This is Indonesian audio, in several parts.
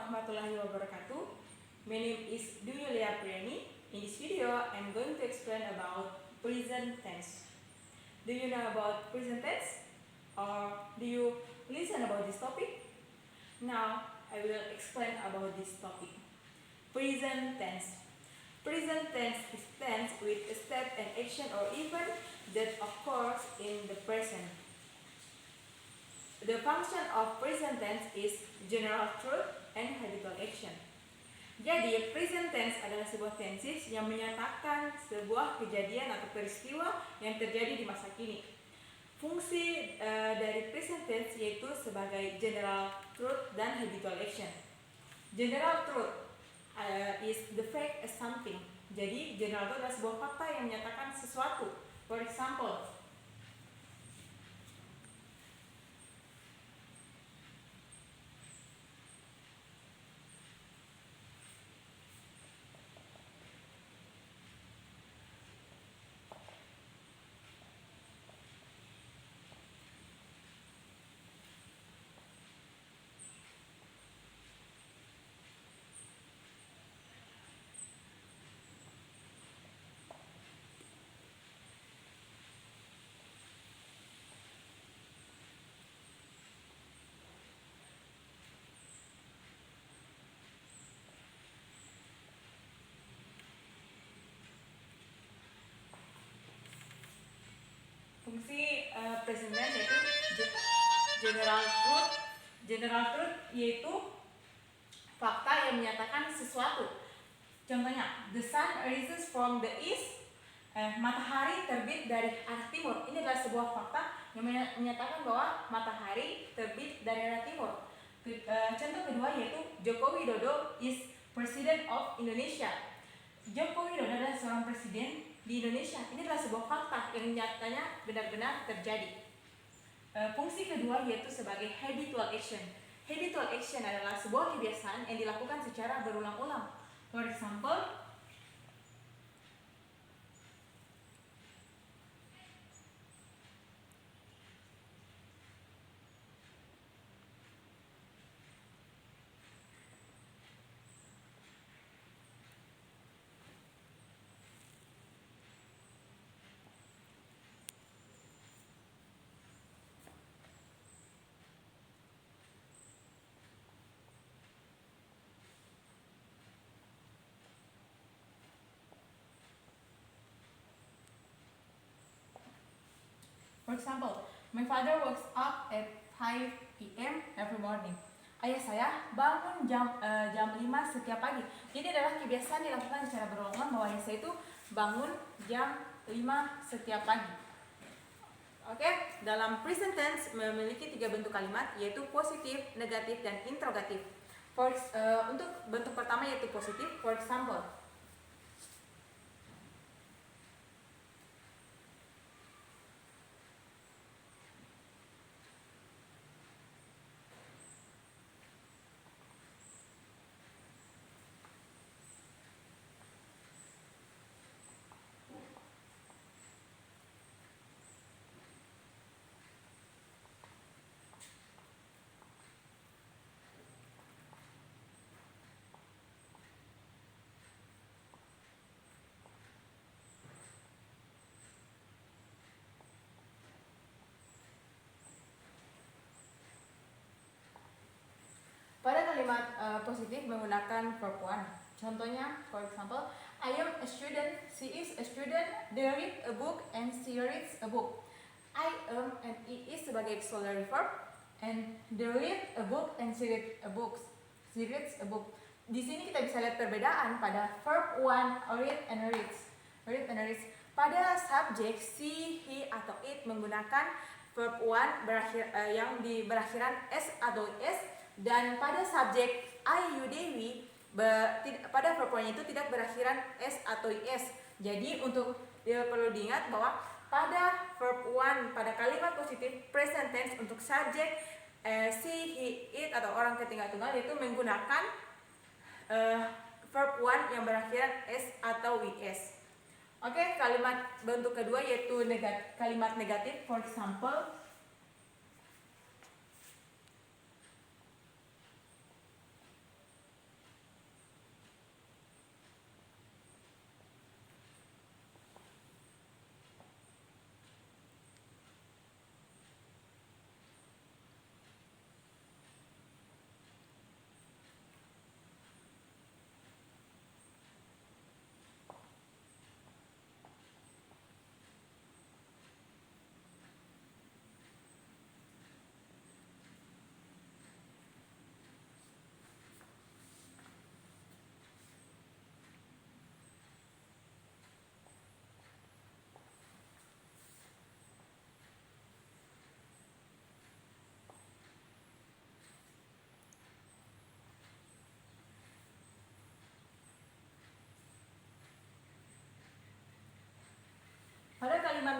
warahmatullahi wabarakatuh. My name is Yuli Apriani. In this video, I'm going to explain about present tense. Do you know about present tense? Or do you listen about this topic? Now, I will explain about this topic. Present tense. Present tense is tense with a step and action or event that occurs in the present. The function of present tense is general truth and habitual action. Jadi, present tense adalah sebuah tenses yang menyatakan sebuah kejadian atau peristiwa yang terjadi di masa kini. Fungsi dari present tense yaitu sebagai general truth dan habitual action. General truth is the fact as something. Jadi, general truth adalah sebuah fakta yang menyatakan sesuatu. For example, fungsi present tense yaitu general truth. General truth yaitu fakta yang menyatakan sesuatu. Contohnya, the sun rises from the east. Matahari terbit dari arah timur. Ini adalah sebuah fakta yang menyatakan bahwa matahari terbit dari arah timur. Contoh kedua yaitu Joko Widodo is President of Indonesia. Joko Widodo adalah seorang presiden di Indonesia. Ini adalah sebuah fakta yang nyatanya benar-benar terjadi. Fungsi kedua yaitu sebagai habitual action. Habitual action adalah sebuah kebiasaan yang dilakukan secara berulang-ulang. For example, my father wakes up at 5 p.m. every morning. Ayah saya bangun jam 5 setiap pagi. Jadi adalah kebiasaan dilakukan secara berulang-ulang bahwa ayah saya itu bangun jam 5 setiap pagi. Oke, dalam present tense memiliki 3 bentuk kalimat yaitu positif, negatif, dan interrogatif. Untuk bentuk pertama yaitu positif, for example, pada kalimat positif menggunakan verb one. Contohnya, for example, I am a student, she is a student, they read a book, and she reads a book. I am and it is sebagai auxiliary verb, and they read a book and she reads a book. She reads a book. Di sini kita bisa lihat perbedaan pada verb one, read and reads. Read and reads. Pada subjek she, he, atau it menggunakan verb one yang berakhiran s atau is. Dan pada subjek I, you, they, we, pada verb one itu tidak berakhiran s atau is. Jadi untuk perlu diingat bahwa pada verb one, pada kalimat positif present tense untuk subjek she, he, it atau orang ketiga tunggal itu menggunakan verb one yang berakhiran s atau is. Oke, kalimat bentuk kedua yaitu kalimat negatif, for example,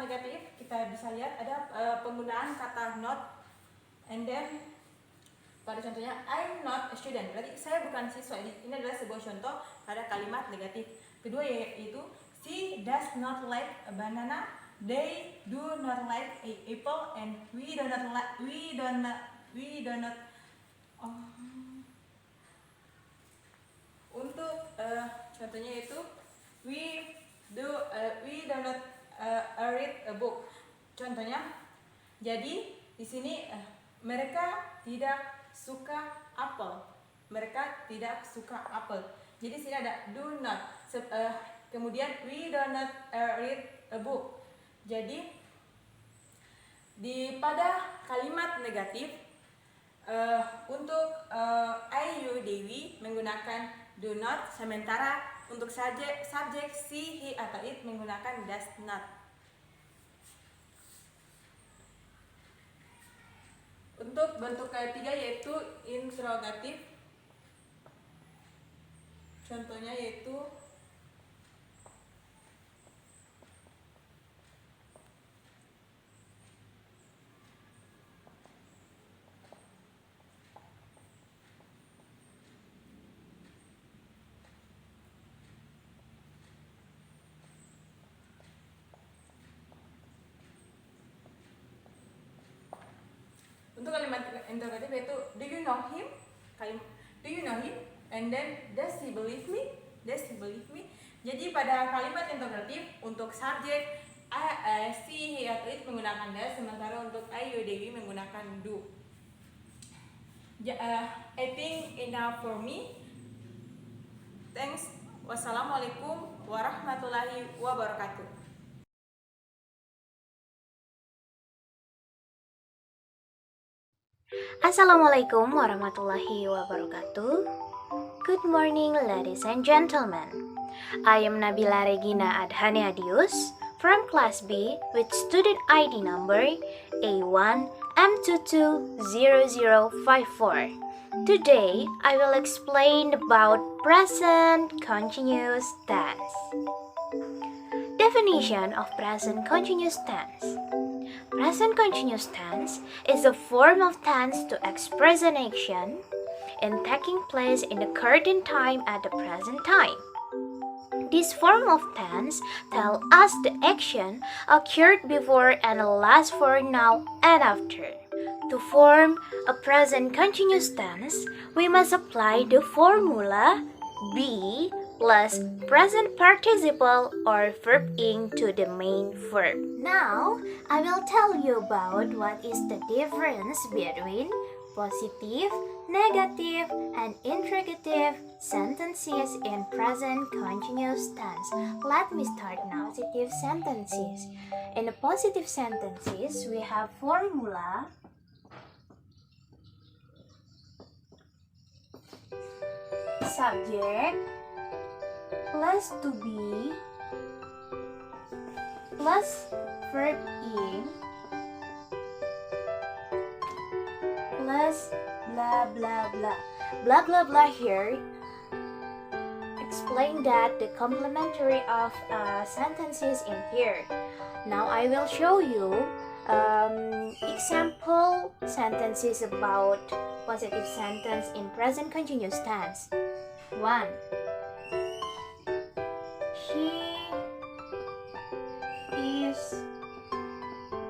negatif kita bisa lihat ada penggunaan kata not, and then pada contohnya I'm not a student, berarti saya bukan siswa. Ini adalah sebuah contoh pada kalimat negatif. Kedua yaitu she does not like a banana, they do not like a apple, and we do not untuk contohnya itu we do not read a book. Contohnya, jadi di sini mereka tidak suka apel. Mereka tidak suka apel. Jadi sini ada do not. Kemudian we do not read a book. Jadi pada kalimat negatif untuk I, you, Dewi menggunakan do not, sementara untuk subjek she, he atau it menggunakan does not. Untuk bentuk ketiga yaitu interrogatif. Contohnya yaitu untuk kalimat interrogatif yaitu do you know him? Do you know him? And then does he believe me? Does he believe me? Jadi pada kalimat interrogatif untuk subjek she, he atau it menggunakan does, sementara untuk I, you, Dewi menggunakan do. I think enough for me. Thanks. Wassalamualaikum warahmatullahi wabarakatuh. Assalamualaikum warahmatullahi wabarakatuh. Good morning, ladies and gentlemen. I am Nabilah Reghina Adhaniadius from Class B with student ID number A1M220054. Today, I will explain about present continuous tense. Definition of present continuous tense. Present continuous tense is a form of tense to express an action and taking place in the current time at the present time. This form of tense tells us the action occurred before and lasts for now and after. To form a present continuous tense, we must apply the formula be plus present participle or verb ing to the main verb. Now, I will tell you about what is the difference between positive, negative, and interrogative sentences in present continuous tense. Let me start now. Positive sentences. In the positive sentences, we have formula subject plus to be plus verb ing plus blah blah blah. Blah blah blah here explain that the complementary of sentences in here. Now I will show you example sentences about positive sentence in present continuous tense. 1. She is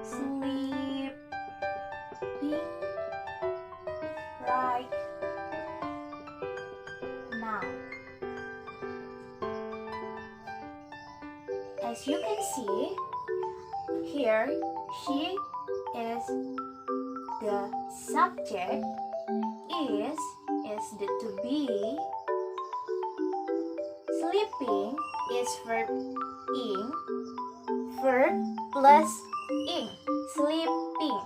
sleeping right now. As you can see, here she is the subject, is the to be, sleeping is verb ing, verb plus ing, sleeping.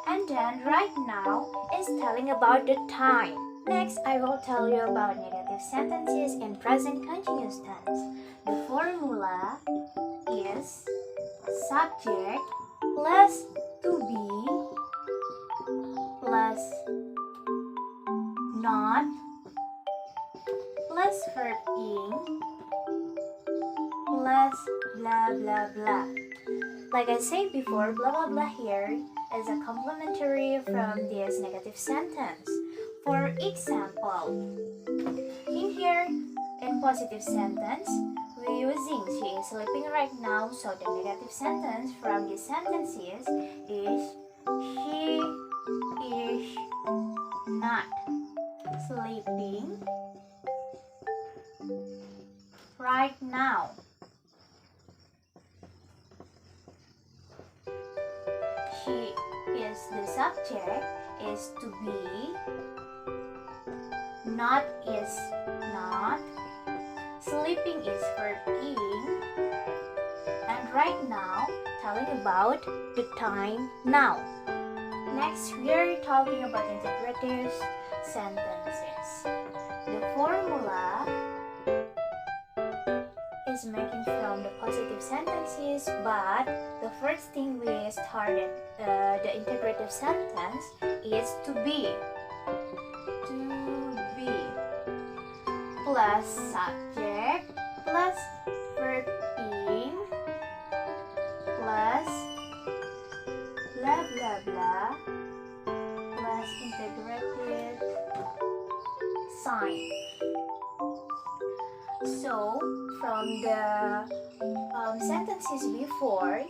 And then right now is telling about the time. Next, I will tell you about negative sentences in present continuous tense. The formula is subject plus to be plus not plus verb ing plus blah blah blah. Like I said before, blah blah blah here is a complementary from this negative sentence. For example, in here, in positive sentence, we're using she is sleeping right now, so the negative sentence from this sentence is she is not sleeping right now. She is the subject, is to be, not is not, sleeping is verb ing, and right now telling about the time now. Next, we are talking about integrative sentences. The formula is making from the positive sentences, but the first thing we started the integrative sentence is to be plus subject plus verb ing plus blah blah blah plus integrative sign. So from the sentences before,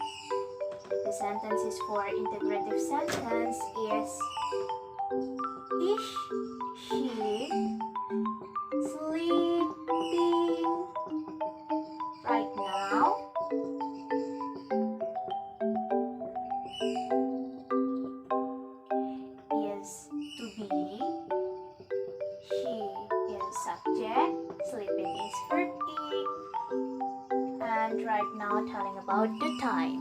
the sentences for integrative sentence is she sleeping right now? Is to be, she is subject, sleeping is verb ing, and right now telling about the time.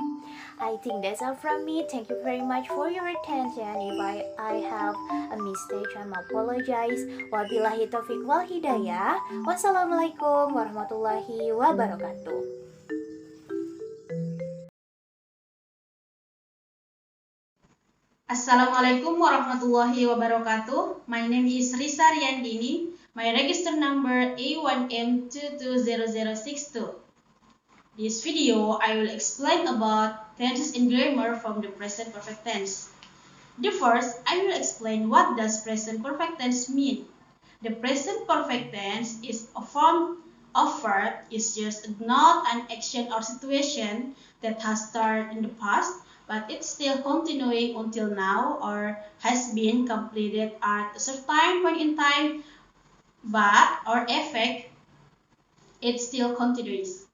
I think that's all from me. Thank you very much for your attention. If I have a mistake, I apologize. Wabillahi taufiq wal hidayah. Wassalamualaikum warahmatullahi wabarakatuh. Assalamualaikum warahmatullahi wabarakatuh. My name is Risa Riandini. My register number A1M220062. This video, I will explain about tenses in grammar from the present perfect tense. The first, I will explain what does present perfect tense mean. The present perfect tense is a form of verb, is just not an action or situation that has started in the past, but it's still continuing until now or has been completed at a certain point in time, but or effect, it still continues.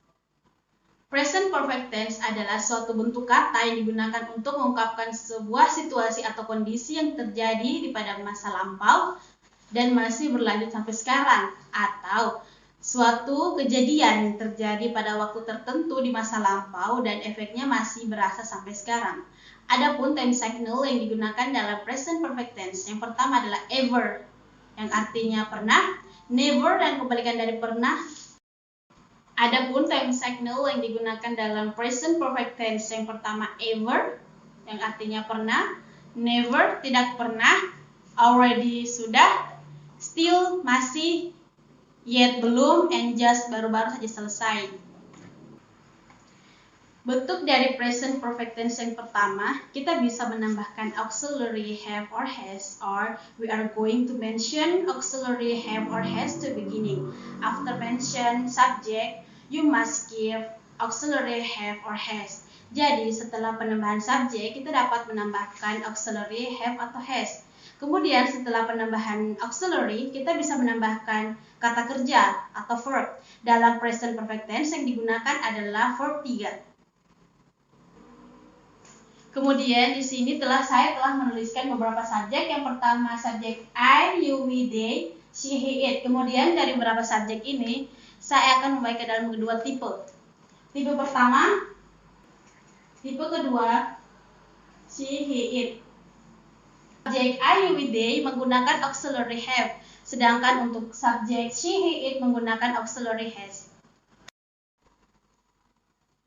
Present perfect tense adalah suatu bentuk kata yang digunakan untuk mengungkapkan sebuah situasi atau kondisi yang terjadi di pada masa lampau dan masih berlanjut sampai sekarang, atau suatu kejadian yang terjadi pada waktu tertentu di masa lampau dan efeknya masih berasa sampai sekarang. Adapun time signal yang digunakan dalam present perfect tense, yang pertama adalah ever, yang artinya pernah, never dan kebalikan dari pernah. Adapun time signal yang digunakan dalam present perfect tense, yang pertama ever, yang artinya pernah, never tidak pernah, already sudah, still masih, yet belum, and just baru-baru saja selesai. Bentuk dari present perfect tense yang pertama, kita bisa menambahkan auxiliary have or has, or we are going to mention auxiliary have or has to beginning. After mention subject, you must give auxiliary have or has. Jadi setelah penambahan subjek, kita dapat menambahkan auxiliary have atau has. Kemudian setelah penambahan auxiliary, kita bisa menambahkan kata kerja atau verb. Dalam present perfect tense yang digunakan adalah verb 3. Kemudian di sini saya telah menuliskan beberapa subjek. Yang pertama subjek I, you, we, they, she, he, it. Kemudian dari beberapa subjek ini saya akan membagi ke dalam kedua tipe. Tipe pertama, tipe kedua, she, he, it. Subjek I, you, we, they menggunakan auxiliary have, sedangkan untuk subjek she, he, it menggunakan auxiliary has.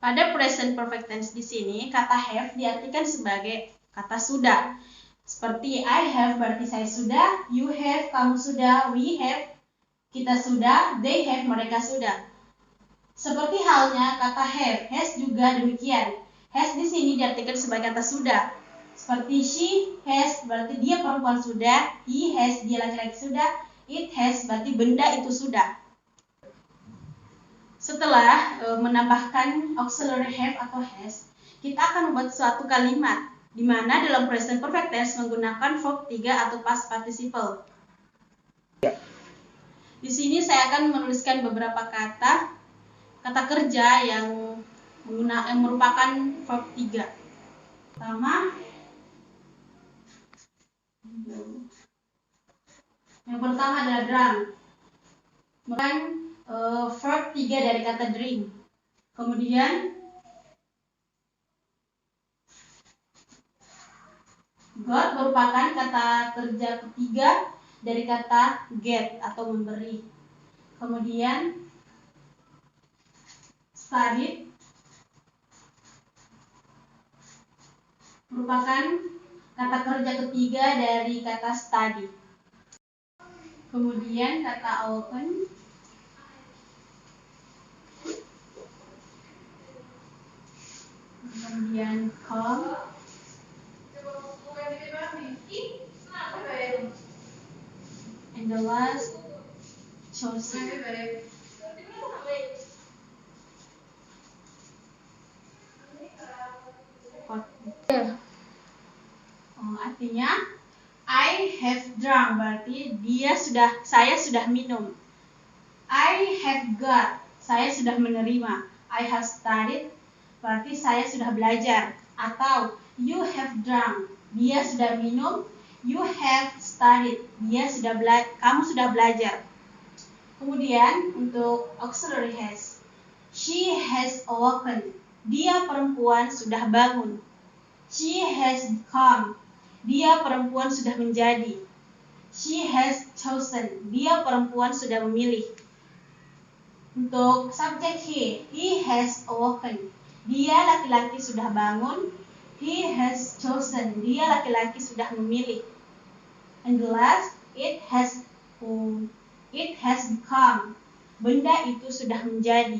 Pada present perfect tense di sini, kata have diartikan sebagai kata sudah. Seperti I have berarti saya sudah, you have kamu sudah, we have kita sudah, they have mereka sudah. Seperti halnya kata have, has juga demikian. Has di sini diartikan sebagai kata sudah. Seperti she has berarti dia perempuan sudah, he has dia laki-laki sudah, it has berarti benda itu sudah. Setelah menambahkan auxiliary have atau has, kita akan membuat suatu kalimat di mana dalam present perfect tense menggunakan verb 3 atau past participle. Di sini saya akan menuliskan beberapa kata kerja yang merupakan verb 3. Yang pertama adalah drunk, merupakan verb 3 dari kata drink. Kemudian got merupakan kata kerja ketiga dari kata get atau memberi. Kemudian studied merupakan kata kerja ketiga dari kata study. Kemudian kata open kemudian come and the last chosen. Artinya I have drunk berarti saya sudah minum. I have got, saya sudah menerima. I have studied berarti saya sudah belajar. Atau you have drunk, dia sudah minum. You have studied, kamu sudah belajar. Kemudian untuk auxiliary has, she has awoken, dia perempuan sudah bangun. She has become, dia perempuan sudah menjadi. She has chosen, dia perempuan sudah memilih. Untuk subject he has awoken, dia laki-laki sudah bangun. He has chosen, dia laki-laki sudah memilih. And the last, it has become, benda itu sudah menjadi.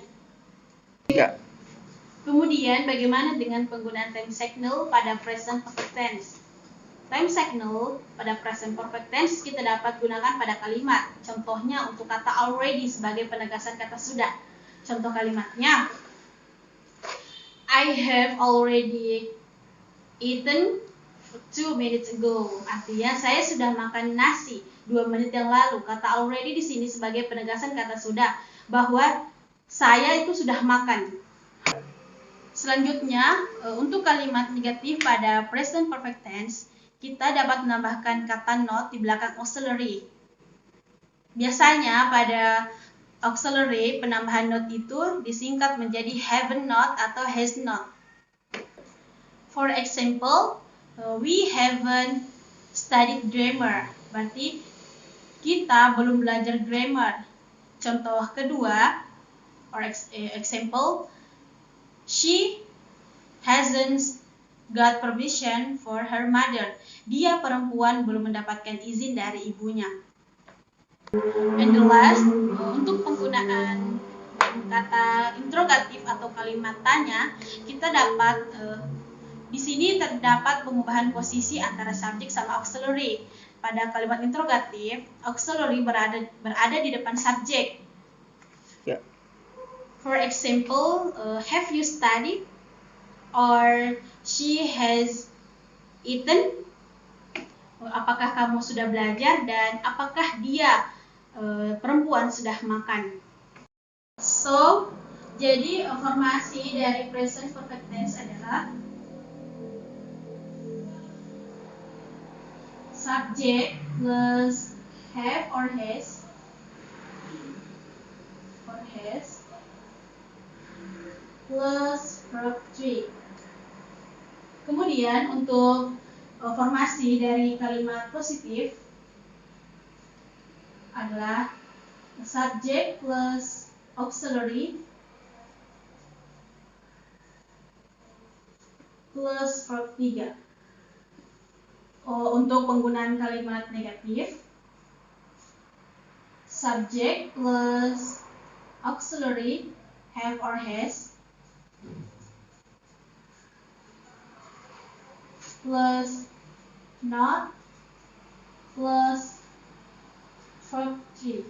Kemudian bagaimana dengan penggunaan time signal pada present perfect tense? Time signal pada present perfect tense kita dapat gunakan pada kalimat. Contohnya untuk kata already sebagai penegasan kata sudah. Contoh kalimatnya, I have already eaten 2 minutes ago. Artinya saya sudah makan nasi 2 menit yang lalu. Kata already di sini sebagai penegasan kata sudah, bahwa saya itu sudah makan. Selanjutnya, untuk kalimat negatif pada present perfect tense, kita dapat menambahkan kata not di belakang auxiliary. Biasanya pada auxiliary penambahan not itu disingkat menjadi haven't not atau has not. For example, we haven't studied grammar. Berarti kita belum belajar grammar. Contoh kedua, or example, she hasn't got permission for her mother. Dia perempuan belum mendapatkan izin dari ibunya. And the last, untuk penggunaan kata interrogatif atau kalimat tanya, kita dapat di sini terdapat pengubahan posisi antara subjek sama auxiliary. Pada kalimat interrogatif, auxiliary berada di depan subjek. For example, have you studied? Or she has eaten? Apakah kamu sudah belajar? Dan apakah dia perempuan sudah makan? So, jadi formasi dari present perfect tense adalah subject plus have or has plus verb 3. Kemudian untuk formasi dari kalimat positif adalah subject plus auxiliary plus verb 3. Untuk penggunaan kalimat negatif, subject plus auxiliary have or has plus not plus verb 3.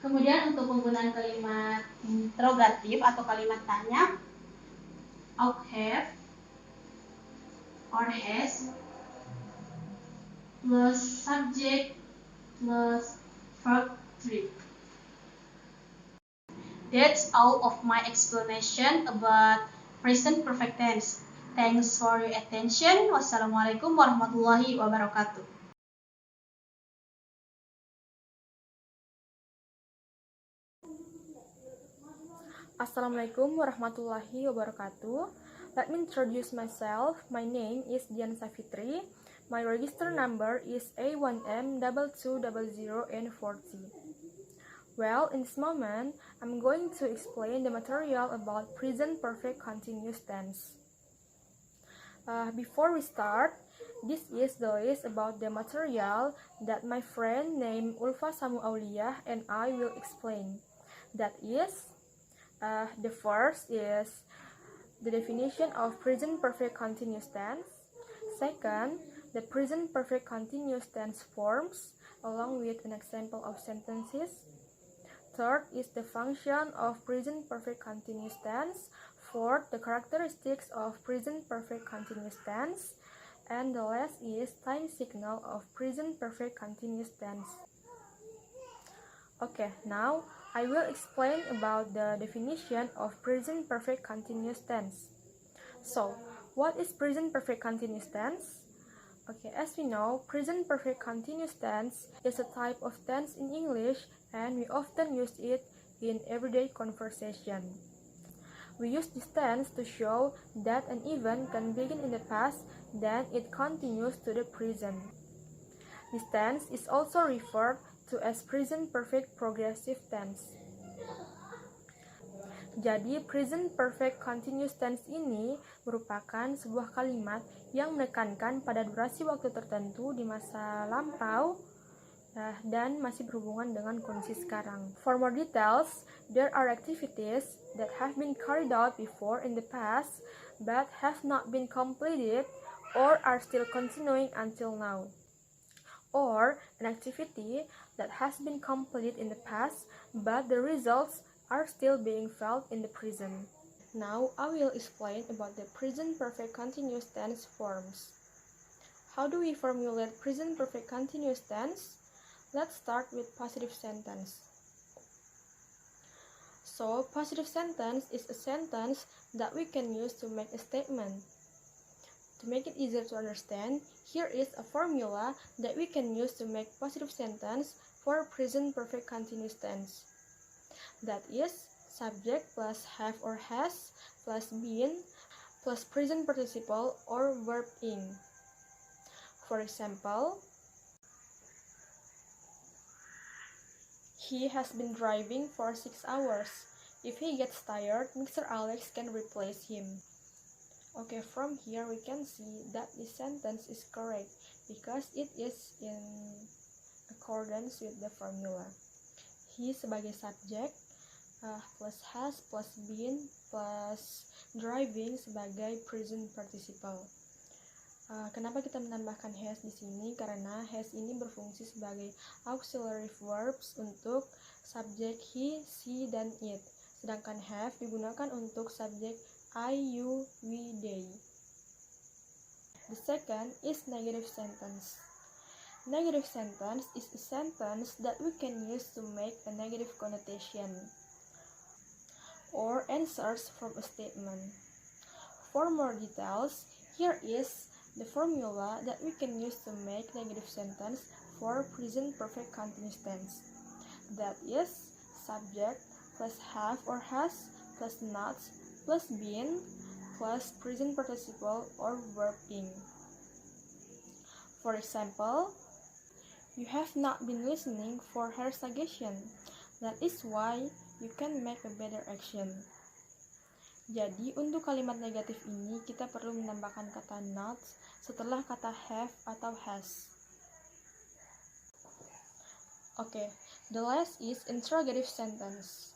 Kemudian untuk penggunaan kalimat interrogatif atau kalimat tanya, ought have or has plus subject plus verb 3. That's all of my explanation about present perfect tense. Thanks for your attention. Wassalamualaikum warahmatullahi wabarakatuh. Assalamualaikum warahmatullahi wabarakatuh. Let me introduce myself. My name is Dian Safitri. My register number is A1M2200N40. Well, in this moment, I'm going to explain the material about present perfect continuous tense. Before we start, this is the list about the material that my friend named Ulfa, Samu, Auliyah and I will explain. That is, the first is the definition of present perfect continuous tense. Second, the present perfect continuous tense forms, along with an example of sentences. Third is the function of present perfect continuous tense. Fourth, the characteristics of present perfect continuous tense. And the last is time signal of present perfect continuous tense. Okay, now I will explain about the definition of present perfect continuous tense. So, what is present perfect continuous tense? Okay, as we know, present perfect continuous tense is a type of tense in English and we often use it in everyday conversation. We use this tense to show that an event can begin in the past, then it continues to the present. This tense is also referred to as present perfect progressive tense. Jadi, present perfect continuous tense ini merupakan sebuah kalimat yang menekankan pada durasi waktu tertentu di masa lampau dan masih berhubungan dengan kondisi sekarang. For more details, there are activities that have been carried out before in the past but have not been completed or are still continuing until now. Or an activity that has been completed in the past but the results are still being felt in the present. Now I will explain about the present perfect continuous tense forms. How do we formulate present perfect continuous tense? Let's start with positive sentence. So, positive sentence is a sentence that we can use to make a statement. To make it easier to understand, here is a formula that we can use to make positive sentence for present perfect continuous tense. That is, subject plus have or has plus been plus present participle or verb ing. For example, he has been driving for 6 hours. If he gets tired, Mr. Alex can replace him. Okay, from here we can see that this sentence is correct because it is in accordance with the formula. He sebagai subjek plus has plus been plus driving sebagai present participle. Kenapa kita menambahkan has di sini? Karena has ini berfungsi sebagai auxiliary verbs untuk subjek he, she, dan it. Sedangkan have digunakan untuk subjek I, you, we, they. The second is negative sentence. Negative sentence is a sentence that we can use to make a negative connotation or answers from a statement. For more details, here is the formula that we can use to make negative sentence for present perfect continuous tense. That is, subject plus have or has plus not plus been plus present participle or verb ing. For example, you have not been listening for her suggestion. That is why you can make a better action. Jadi, untuk kalimat negatif ini, kita perlu menambahkan kata not setelah kata have atau has. Okay, the last is interrogative sentence.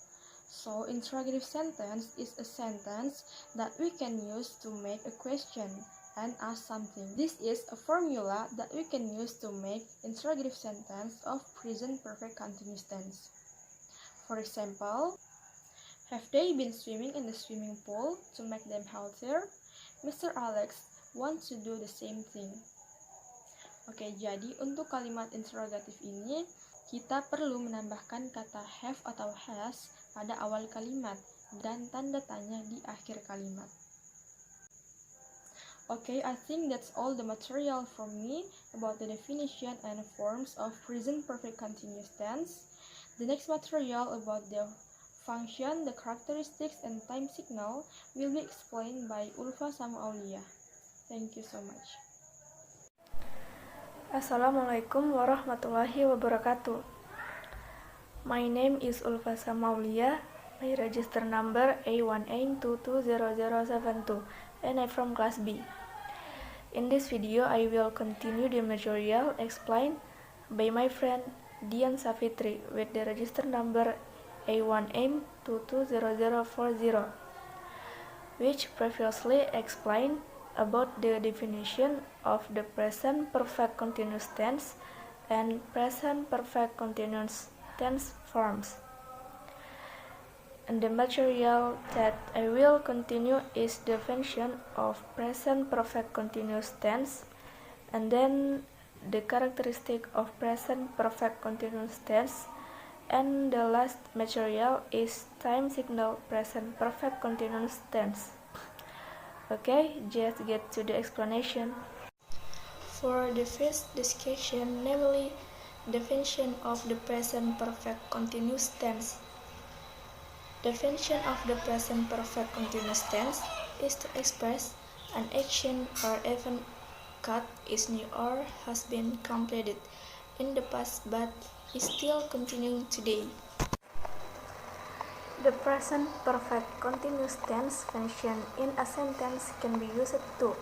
So, interrogative sentence is a sentence that we can use to make a question. and ask something. This is a formula that we can use to make interrogative sentence of present perfect continuous tense. For example, have they been swimming in the swimming pool to make them healthier? Mr. Alex wants to do the same thing. Oke, jadi untuk kalimat interrogatif ini, kita perlu menambahkan kata have atau has pada awal kalimat dan tanda tanya di akhir kalimat. Okay, I think that's all the material from me about the definition and forms of present perfect continuous tense. The next material about the function, the characteristics, and time signal will be explained by Ulfa Samu Auliyah. Thank you so much. Assalamualaikum warahmatullahi wabarakatuh. My name is Ulfa Samu Auliyah. My register number A1A220072 and I'm from class B. In this video, I will continue the material explained by my friend Dian Safitri with the register number A1M220040, which previously explained about the definition of the present perfect continuous tense and present perfect continuous tense forms. And the material that I will continue is the definition of present perfect continuous tense, and then the characteristic of present perfect continuous tense, and the last material is time signal present perfect continuous tense. Okay, just get to the explanation. For the first discussion, namely definition of the present perfect continuous tense. Definition of the present perfect continuous tense is to express an action or event that is new or has been completed in the past but is still continuing today. The present perfect continuous tense function in a sentence can be used to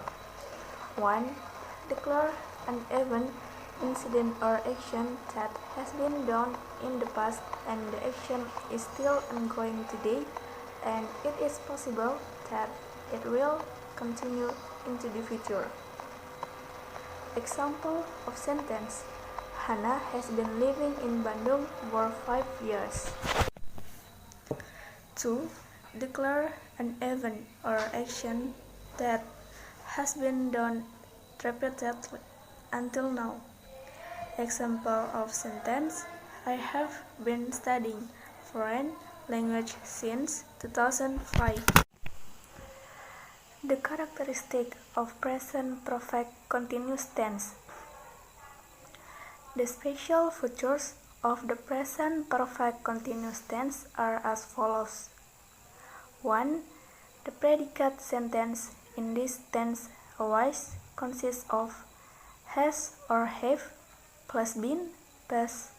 1. Declare an event, incident or action that has been done in the past and the action is still ongoing today, and it is possible that it will continue into the future. Example of sentence: Hana has been living in Bandung for 5 years. 2. Declare an event or action that has been done repeatedly until now. Example of sentence: I have been studying foreign language since 2005. The characteristic of present perfect continuous tense. The special features of the present perfect continuous tense are as follows. 1. The predicate sentence in this tense always consists of has or have plus been plus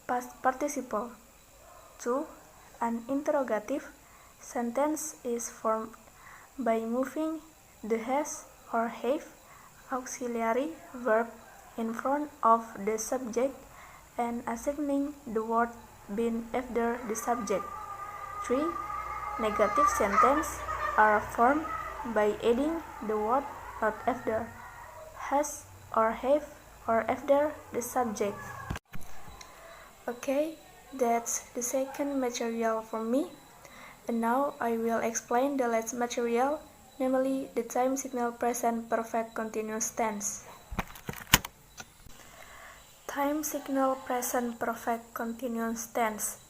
past participle. 2. An interrogative sentence is formed by moving the has or have auxiliary verb in front of the subject and assigning the word been after the subject. 3. Negative sentences are formed by adding the word not after has or have or after the subject. Okay, that's the second material for me. And now I will explain the last material, namely the time signal present perfect continuous tense. Time signal present perfect continuous tense.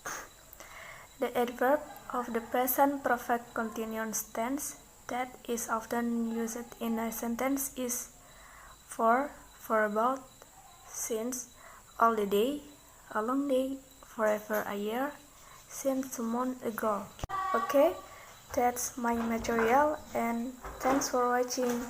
The adverb of the present perfect continuous tense that is often used in a sentence is for about, since, all the day, a long day, forever a year, since a month ago. Okay, that's my material and thanks for watching.